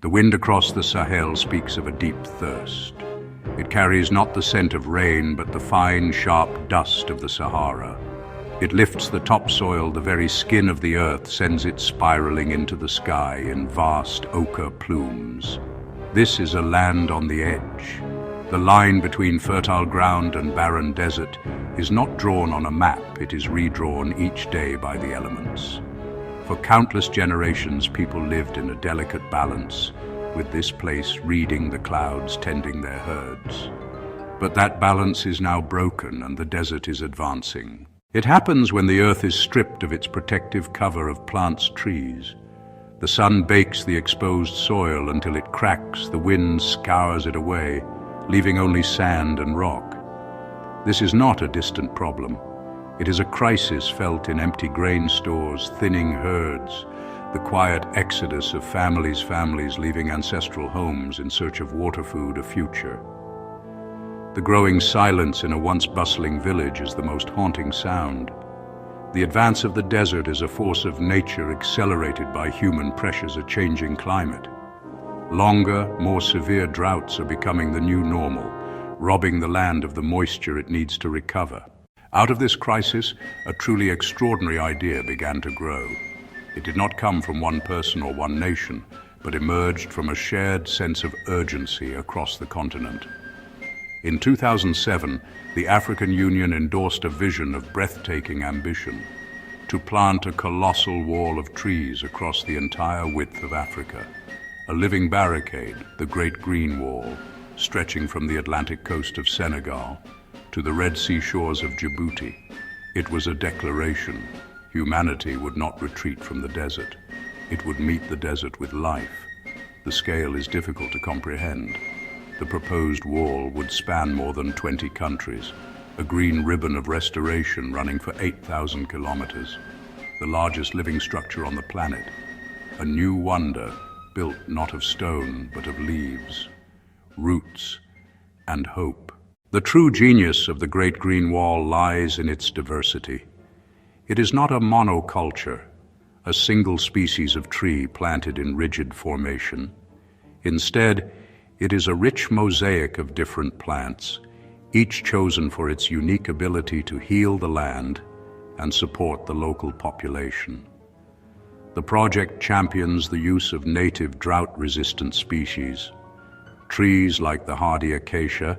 The wind across the Sahel speaks of a deep thirst. It carries not the scent of rain, but the fine, sharp dust of the Sahara. It lifts the topsoil, the very skin of the earth sends it spiraling into the sky in vast ochre plumes. This is a land on the edge. The line between fertile ground and barren desert is not drawn on a map, it is redrawn each day by the elements. For countless generations, people lived in a delicate balance, with this place reading the clouds, tending their herds. But that balance is now broken and the desert is advancing. It happens when the earth is stripped of its protective cover of plants, trees. The sun bakes the exposed soil until it cracks, the wind scours it away, leaving only sand and rock. This is not a distant problem. It is a crisis felt in empty grain stores, thinning herds, the quiet exodus of families leaving ancestral homes in search of water, food, a future. The growing silence in a once bustling village is the most haunting sound. The advance of the desert is a force of nature accelerated by human pressures, a changing climate. Longer, more severe droughts are becoming the new normal, robbing the land of the moisture it needs to recover. Out of this crisis, a truly extraordinary idea began to grow. It did not come from one person or one nation, but emerged from a shared sense of urgency across the continent. In 2007, the African Union endorsed a vision of breathtaking ambition to plant a colossal wall of trees across the entire width of Africa, a living barricade, the Great Green Wall, stretching from the Atlantic coast of Senegal to the Red Sea shores of Djibouti. It was a declaration. Humanity would not retreat from the desert. It would meet the desert with life. The scale is difficult to comprehend. The proposed wall would span more than 20 countries, a green ribbon of restoration running for 8,000 kilometers, the largest living structure on the planet, a new wonder built not of stone but of leaves, roots, and hope. The true genius of the Great Green Wall lies in its diversity. It is not a monoculture, a single species of tree planted in rigid formation. Instead, it is a rich mosaic of different plants, each chosen for its unique ability to heal the land and support the local population. The project champions the use of native drought-resistant species, trees like the hardy acacia,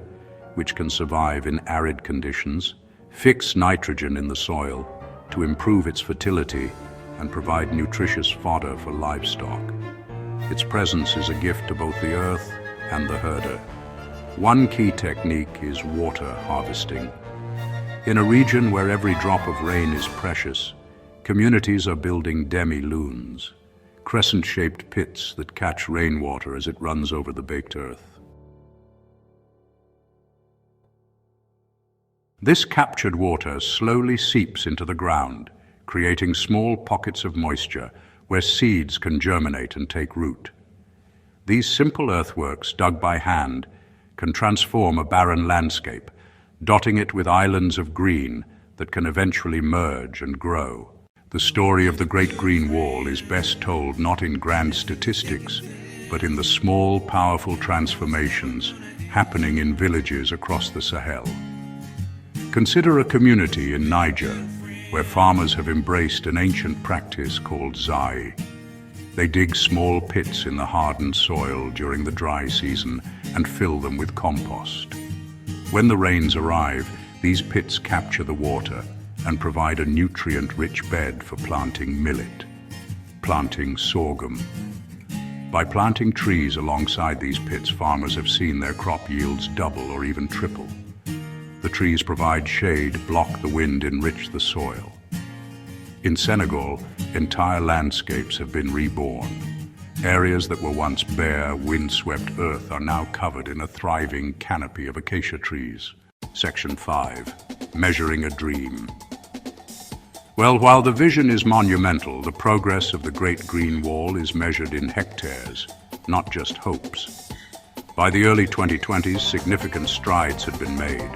which can survive in arid conditions, fix nitrogen in the soil to improve its fertility and provide nutritious fodder for livestock. Its presence is a gift to both the earth and the herder. One key technique is water harvesting. In a region where every drop of rain is precious, communities are building demi-lunes, crescent-shaped pits that catch rainwater as it runs over the baked earth. This captured water slowly seeps into the ground, creating small pockets of moisture where seeds can germinate and take root. These simple earthworks, dug by hand, can transform a barren landscape, dotting it with islands of green that can eventually merge and grow. The story of the Great Green Wall is best told not in grand statistics, but in the small, powerful transformations happening in villages across the Sahel. Consider a community in Niger, where farmers have embraced an ancient practice called zai. They dig small pits in the hardened soil during the dry season and fill them with compost. When the rains arrive, these pits capture the water and provide a nutrient-rich bed for planting millet, planting sorghum. By planting trees alongside these pits, farmers have seen their crop yields double or even triple. The trees provide shade, block the wind, enrich the soil. In Senegal, entire landscapes have been reborn. Areas that were once bare, wind-swept earth are now covered in a thriving canopy of acacia trees. Section 5. Measuring a Dream. Well, while the vision is monumental, the progress of the Great Green Wall is measured in hectares, not just hopes. By the early 2020s, significant strides had been made.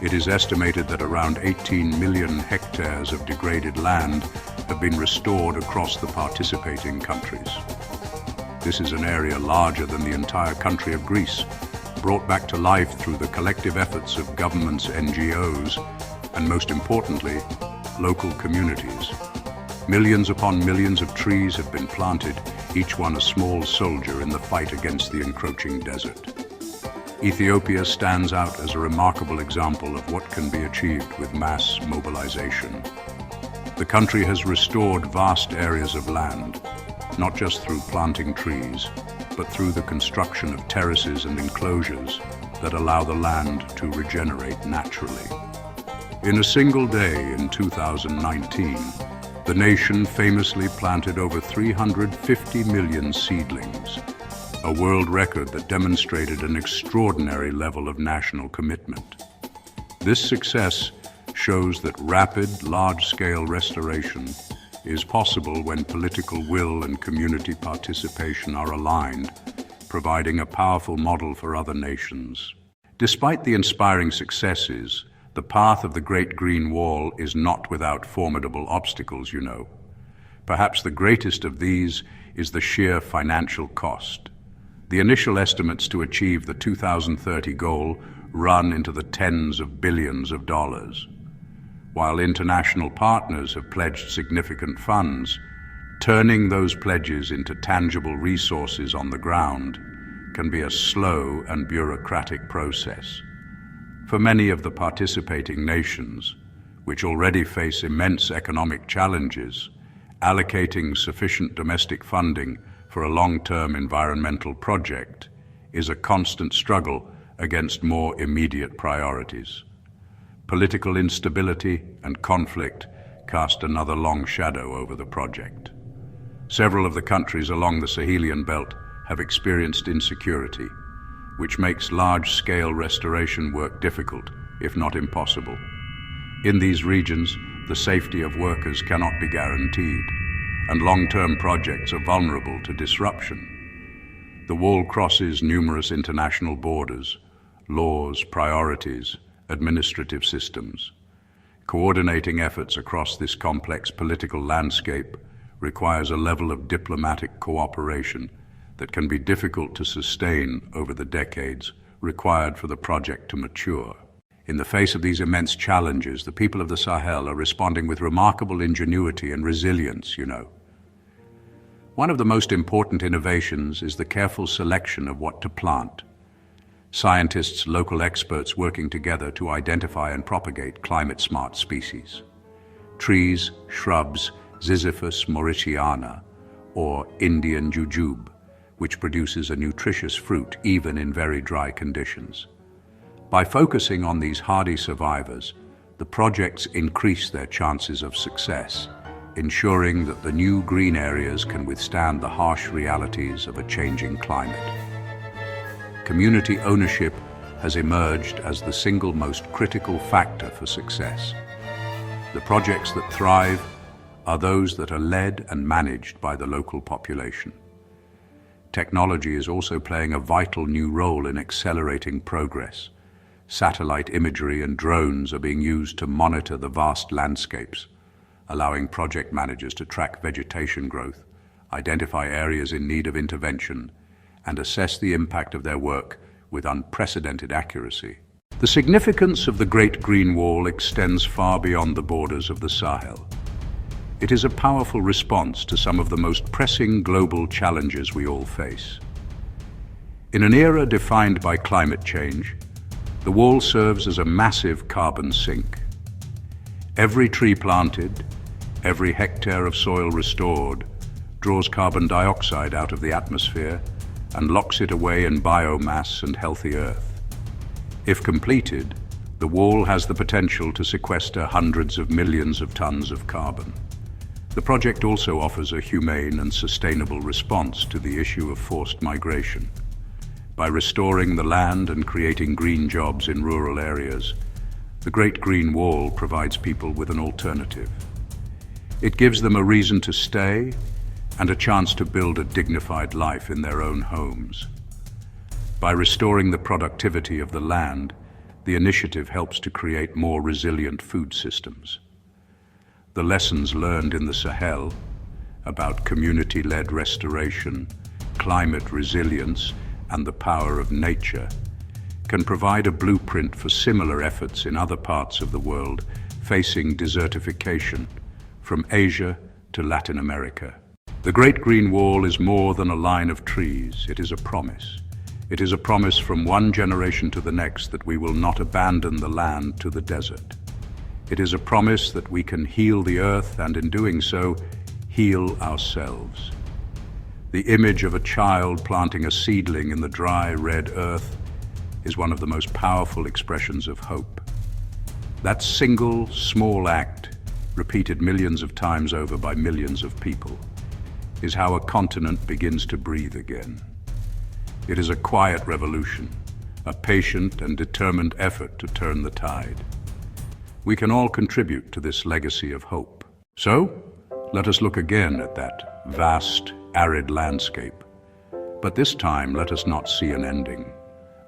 It is estimated that around 18 million hectares of degraded land have been restored across the participating countries. This is an area larger than the entire country of Greece, brought back to life through the collective efforts of governments, NGOs, and most importantly, local communities. Millions upon millions of trees have been planted, each one a small soldier in the fight against the encroaching desert. Ethiopia stands out as a remarkable example of what can be achieved with mass mobilization. The country has restored vast areas of land, not just through planting trees, but through the construction of terraces and enclosures that allow the land to regenerate naturally. In a single day in 2019, the nation famously planted over 350 million seedlings, a world record that demonstrated an extraordinary level of national commitment. This success shows that rapid, large-scale restoration is possible when political will and community participation are aligned, providing a powerful model for other nations. Despite the inspiring successes, the path of the Great Green Wall is not without formidable obstacles, you know. Perhaps the greatest of these is the sheer financial cost. The initial estimates to achieve the 2030 goal run into the tens of billions of dollars. While international partners have pledged significant funds, turning those pledges into tangible resources on the ground can be a slow and bureaucratic process. For many of the participating nations, which already face immense economic challenges, allocating sufficient domestic funding for a long-term environmental project is a constant struggle against more immediate priorities. Political instability and conflict cast another long shadow over the project. Several of the countries along the Sahelian belt have experienced insecurity, which makes large-scale restoration work difficult, if not impossible. In these regions, the safety of workers cannot be guaranteed, and long-term projects are vulnerable to disruption. The wall crosses numerous international borders, laws, priorities, administrative systems. Coordinating efforts across this complex political landscape requires a level of diplomatic cooperation that can be difficult to sustain over the decades required for the project to mature. In the face of these immense challenges, the people of the Sahel are responding with remarkable ingenuity and resilience, you know. One of the most important innovations is the careful selection of what to plant. Scientists, local experts working together to identify and propagate climate-smart species. Trees, shrubs, Ziziphus mauritiana, or Indian jujube, which produces a nutritious fruit even in very dry conditions. By focusing on these hardy survivors, the projects increase their chances of success, ensuring that the new green areas can withstand the harsh realities of a changing climate. Community ownership has emerged as the single most critical factor for success. The projects that thrive are those that are led and managed by the local population. Technology is also playing a vital new role in accelerating progress. Satellite imagery and drones are being used to monitor the vast landscapes, allowing project managers to track vegetation growth, identify areas in need of intervention, and assess the impact of their work with unprecedented accuracy. The significance of the Great Green Wall extends far beyond the borders of the Sahel. It is a powerful response to some of the most pressing global challenges we all face. In an era defined by climate change, the wall serves as a massive carbon sink. Every tree planted, every hectare of soil restored, draws carbon dioxide out of the atmosphere and locks it away in biomass and healthy earth. If completed, the wall has the potential to sequester hundreds of millions of tons of carbon. The project also offers a humane and sustainable response to the issue of forced migration. By restoring the land and creating green jobs in rural areas, the Great Green Wall provides people with an alternative. It gives them a reason to stay and a chance to build a dignified life in their own homes. By restoring the productivity of the land, the initiative helps to create more resilient food systems. The lessons learned in the Sahel about community-led restoration climate resilience, and the power of nature, can provide a blueprint for similar efforts in other parts of the world facing desertification, from Asia to Latin America. The Great Green Wall is more than a line of trees. It is a promise. It is a promise from one generation to the next that we will not abandon the land to the desert. It is a promise that we can heal the earth and, in doing so, heal ourselves. The image of a child planting a seedling in the dry, red earth is one of the most powerful expressions of hope. That single, small act, repeated millions of times over by millions of people, is how a continent begins to breathe again. It is a quiet revolution, a patient and determined effort to turn the tide. We can all contribute to this legacy of hope. So, let us look again at that vast, arid landscape. But this time, let us not see an ending.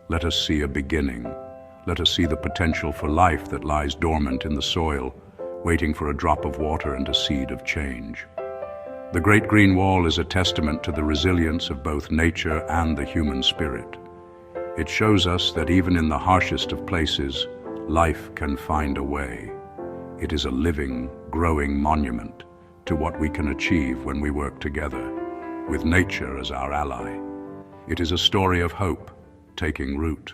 Let us see a beginning. Let us see the potential for life that lies dormant in the soil, waiting for a drop of water and a seed of change. The Great Green Wall is a testament to the resilience of both nature and the human spirit. It shows us that even in the harshest of places, life can find a way. It is a living, growing monument to what we can achieve when we work together, with nature as our ally. It is a story of hope taking root.